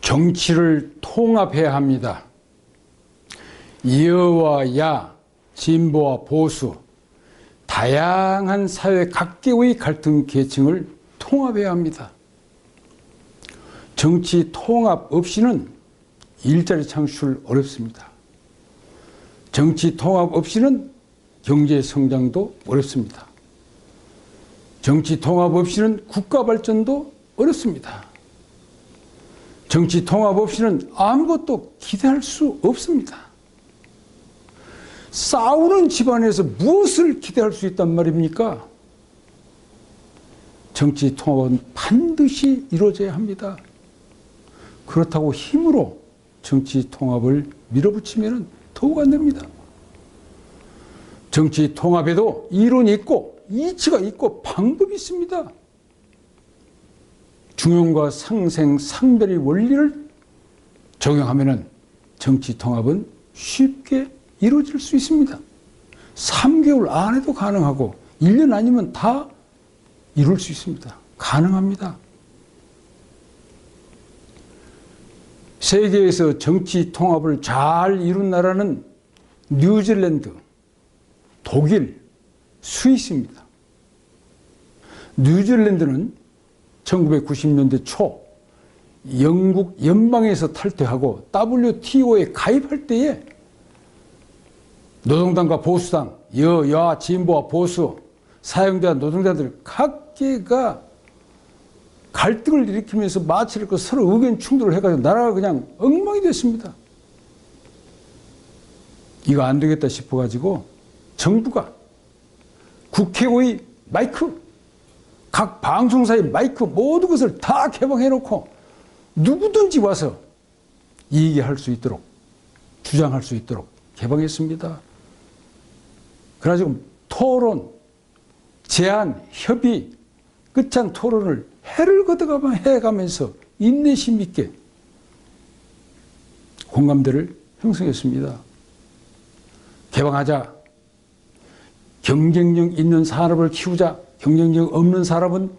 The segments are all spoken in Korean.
정치를 통합해야 합니다. 여와 야, 진보와 보수, 다양한 사회 각계의 갈등 계층을 통합해야 합니다. 정치 통합 없이는 일자리 창출 어렵습니다. 정치 통합 없이는 경제 성장도 어렵습니다. 정치 통합 없이는 국가 발전도 어렵습니다. 정치 통합 없이는 아무것도 기대할 수 없습니다. 싸우는 집안에서 무엇을 기대할 수 있단 말입니까? 정치 통합은 반드시 이루어져야 합니다. 그렇다고 힘으로 정치 통합을 밀어붙이면 더욱 안 됩니다. 정치 통합에도 이론이 있고 이치가 있고 방법이 있습니다. 중용과 상생, 상별의 원리를 적용하면 정치 통합은 쉽게 이루어질 수 있습니다. 3개월 안에도 가능하고 1년 아니면 다 이룰 수 있습니다. 가능합니다. 세계에서 정치 통합을 잘 이룬 나라는 뉴질랜드, 독일, 스위스입니다. 뉴질랜드는 1990년대 초 영국 연방에서 탈퇴하고 WTO에 가입할 때에 노동당과 보수당, 여야 진보와 보수, 사용자 노동자들 각계가 갈등을 일으키면서 마찰을 서로 의견 충돌을 해가지고 나라가 그냥 엉망이 됐습니다. 이거 안 되겠다 싶어가지고 정부가 국회의 마이크, 각 방송사의 마이크 모든 것을 다 개방해놓고 누구든지 와서 얘기할 수 있도록, 주장할 수 있도록 개방했습니다. 그래가지고 토론, 제안, 협의, 끝장 토론을 해를 걷어가면서 인내심 있게 공감대를 형성했습니다. 개방하자. 경쟁력 있는 산업을 키우자. 경쟁력 없는 산업은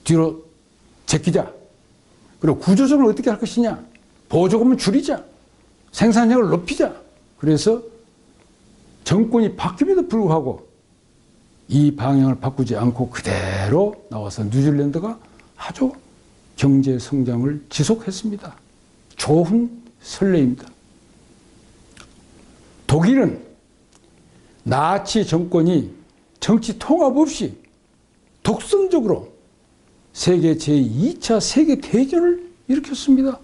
뒤로 제끼자. 그리고 구조적으로 어떻게 할 것이냐. 보조금을 줄이자. 생산력을 높이자. 그래서 정권이 바뀜에도 불구하고 이 방향을 바꾸지 않고 그대로 나와서 뉴질랜드가 아주 경제 성장을 지속했습니다. 좋은 선례입니다. 독일은 나치 정권이 정치 통합 없이 독선적으로 세계 제2차 세계대전을 일으켰습니다.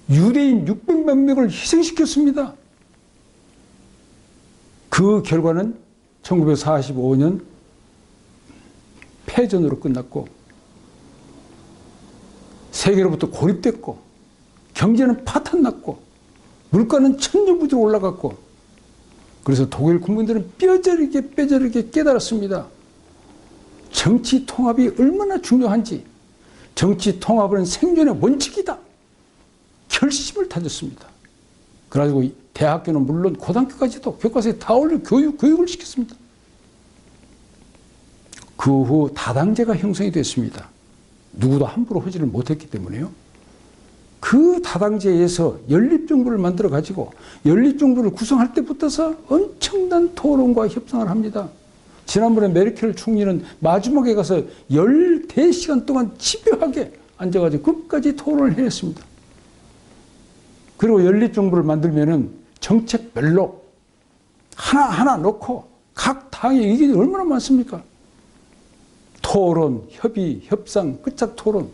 유대인 600만 명을 희생시켰습니다. 그 결과는 1945년 패전으로 끝났고 세계로부터 고립됐고 경제는 파탄났고 물가는 천정부지로 올라갔고 그래서 독일 국민들은 뼈저리게 깨달았습니다. 정치 통합이 얼마나 중요한지, 정치 통합은 생존의 원칙이다. 결심을 다졌습니다. 그래가지고 대학교는 물론 고등학교까지도 교과서에 다 올려 교육을 시켰습니다. 그 후 다당제가 형성이 됐습니다. 누구도 함부로 허지를 못했기 때문에요. 그 다당제에서 연립정부를 만들어 가지고 연립정부를 구성할 때부터서 엄청난 토론과 협상을 합니다. 지난번에 메르켈 총리는 마지막에 가서 14시간 동안 집요하게 앉아가지고 끝까지 토론을 해냈습니다. 그리고 연립정부를 만들면은 정책별로 하나하나 놓고 각 당의 의견이 얼마나 많습니까? 토론, 협의, 협상, 끝장 토론.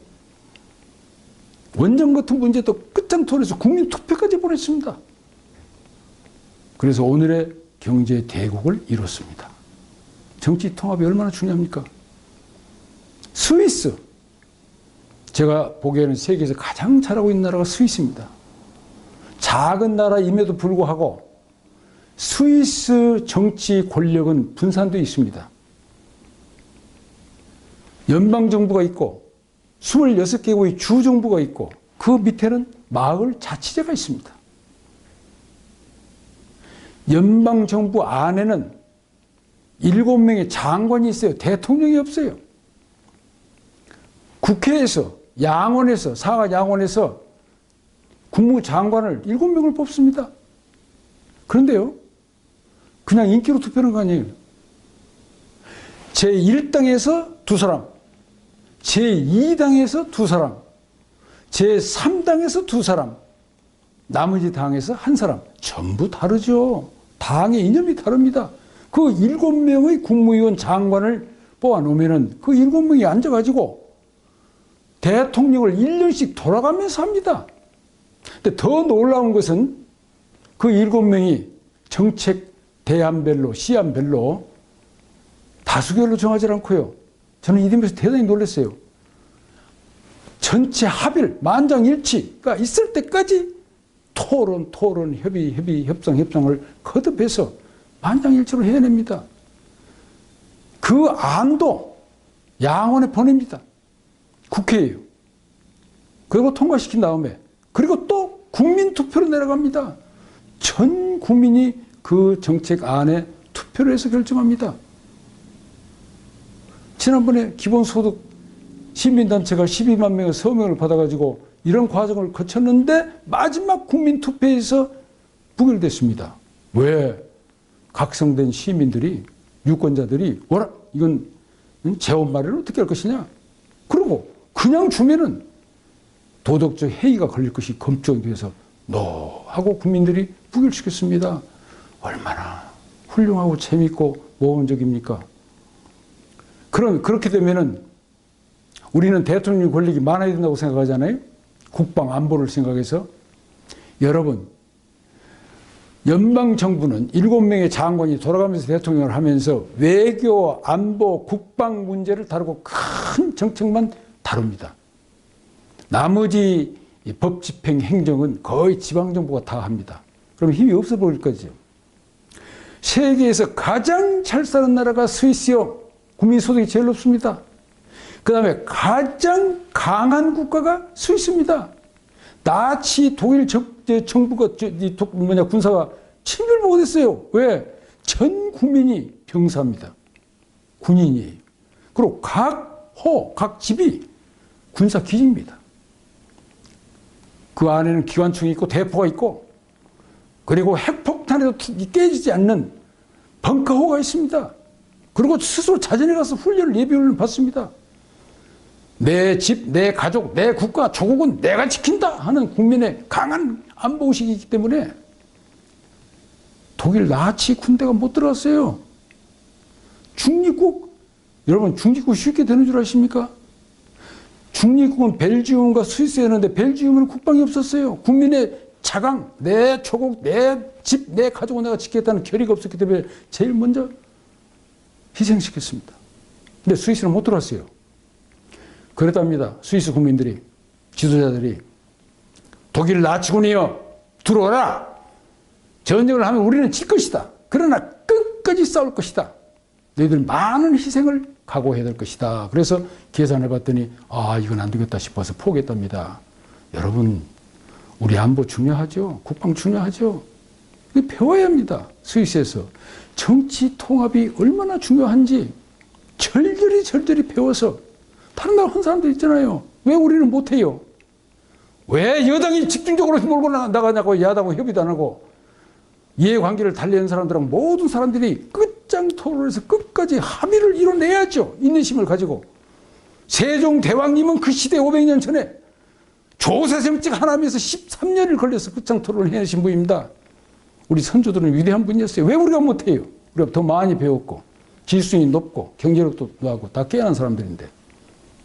원전 같은 문제도 끝장 토론해서 국민 투표까지 보냈습니다. 그래서 오늘의 경제 대국을 이뤘습니다. 정치 통합이 얼마나 중요합니까? 스위스. 제가 보기에는 세계에서 가장 잘하고 있는 나라가 스위스입니다. 작은 나라임에도 불구하고 스위스 정치 권력은 분산되어 있습니다. 연방정부가 있고 26개국의 주정부가 있고 그 밑에는 마을 자치제가 있습니다. 연방정부 안에는 7명의 장관이 있어요. 대통령이 없어요. 국회에서 양원에서, 상하 양원에서 국무장관을 7명을 뽑습니다. 그런데요, 그냥 인기로 투표하는 거 아니에요. 제1당에서 2사람, 제2당에서 2사람, 제3당에서 2사람, 나머지 당에서 1사람. 전부 다르죠. 당의 이념이 다릅니다. 그 7명의 국무위원 장관을 뽑아놓으면은 그 7명이 앉아가지고 대통령을 1년씩 돌아가면서 합니다. 근데 더 놀라운 것은 그 7명이 정책 대안별로, 시안별로 다수결로 정하지 않고요. 저는 이 점에서 대단히 놀랐어요. 전체 합의, 만장일치가 있을 때까지 토론, 협의, 협상을 거듭해서 만장일치로 해냅니다. 그 안도 양원에 보냅니다. 국회에요. 그리고 통과시킨 다음에, 그리고 또 국민투표로 내려갑니다. 전 국민이 그 정책안에 투표를 해서 결정합니다. 지난번에 기본소득 시민단체가 12만 명의 서명을 받아가지고 이런 과정을 거쳤는데 마지막 국민투표에서 부결됐습니다. 왜? 각성된 시민들이, 유권자들이 이건 재원 마련을 어떻게 할 것이냐? 그리고 그냥 주면은 도덕적 해이가 걸릴 것이 검증이 돼서 하고 국민들이 부결시켰습니다. 얼마나 훌륭하고 재밌고 모범적입니까? 그렇게 되면은 우리는 대통령 권력이 많아야 된다고 생각하잖아요. 국방 안보를 생각해서. 여러분, 연방정부는 7명의 장관이 돌아가면서 대통령을 하면서 외교, 안보, 국방 문제를 다루고 큰 정책만 다룹니다. 나머지 법 집행 행정은 거의 지방정부가 다 합니다. 그럼 힘이 없어 보일 거죠. 세계에서 가장 잘 사는 나라가 스위스요. 국민소득이 제일 높습니다. 그 다음에 가장 강한 국가가 스위스입니다. 나치 독일 정부가 군사가 침멸보고 됐어요. 왜? 전 국민이 병사입니다. 군인이에요. 그리고 각 집이 군사 기지입니다. 그 안에는 기관총이 있고 대포가 있고, 그리고 핵폭탄에도 깨지지 않는 벙커호가 있습니다. 그리고 스스로 자진해 가서 예비훈련을 받습니다. 내 집, 내 가족, 내 국가, 조국은 내가 지킨다 하는 국민의 강한 안보의식이 있기 때문에 독일 나치 군대가 못 들어갔어요. 중립국, 여러분 중립국 쉽게 되는 줄 아십니까? 중립국은 벨지움과 스위스였는데 벨지움은 국방이 없었어요. 국민의 자강, 내 조국, 내 집, 내 가족은 내가 지키겠다는 결의가 없었기 때문에 제일 먼저 희생시켰습니다. 근데 스위스는 못 들어왔어요. 그랬답니다. 스위스 국민들이, 지도자들이. 독일 나치군이여, 들어오라. 전쟁을 하면 우리는 질 것이다. 그러나 끝까지 싸울 것이다. 너희들 많은 희생을 각오해야 될 것이다. 그래서 계산해 봤더니 이건 안 되겠다 싶어서 포기했답니다. 여러분, 우리 안보 중요하죠. 국방 중요하죠. 배워야 합니다. 스위스에서 정치 통합이 얼마나 중요한지 절절히 배워서 다른 나라 한 사람들 있잖아요. 왜 우리는 못해요? 왜 여당이 집중적으로 몰고 나가냐고 야당하고 협의도 안 하고 이해관계를 달리는 사람들은 모든 사람들이 끝장 토론에서 끝까지 합의를 이뤄내야죠. 인내심을 가지고. 세종대왕님은 그 시대 500년 전에 조세정책 하나면서 13년을 걸려서 끝장 토론을 해내신 분입니다. 우리 선조들은 위대한 분이었어요. 왜 우리가 못해요? 우리가 더 많이 배웠고 지수이 높고 경제력도 하고 다 깨어난 사람들인데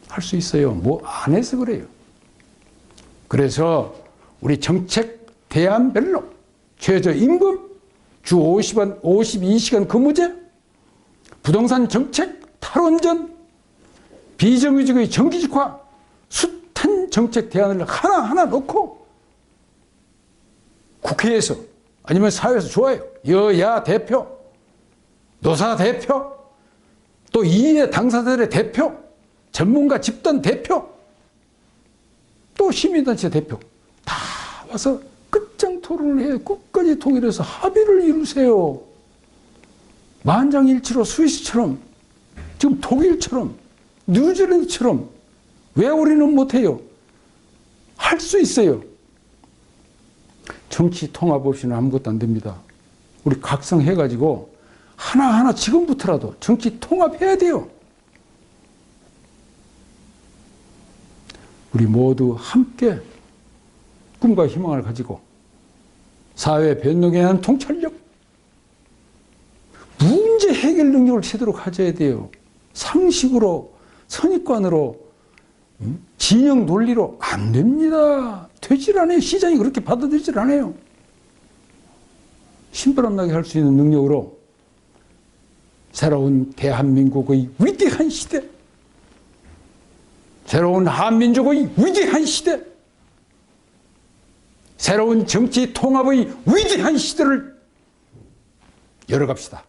할 수 있어요. 뭐 안 해서 그래요. 그래서 우리 정책 대안별로 최저임금, 주 52시간 근무제, 부동산 정책, 탈원전, 비정규직의 정규직화, 숱한 정책 대안을 하나하나 놓고 국회에서 아니면 사회에서 좋아요. 여야 대표, 노사 대표, 또 이해 당사자들의 대표, 전문가 집단 대표, 또 시민단체 대표 다 와서 끝장 토론을 해 끝까지 통일해서 합의를 이루세요. 만장일치로 스위스처럼, 지금 독일처럼, 뉴질랜드처럼 왜 우리는 못해요? 할 수 있어요. 정치 통합 없이는 아무것도 안 됩니다. 우리 각성해가지고 하나하나 지금부터라도 정치 통합해야 돼요. 우리 모두 함께 꿈과 희망을 가지고 사회 변동에 대한 통찰력, 문제 해결 능력을 제대로 가져야 돼요. 상식으로, 선입관으로, 진영 논리로 안 됩니다. 되질 않아요. 시장이 그렇게 받아들이질 않아요. 신바람나게 할 수 있는 능력으로 새로운 대한민국의 위대한 시대, 새로운 한민족의 위대한 시대, 새로운 정치 통합의 위대한 시대를 열어갑시다.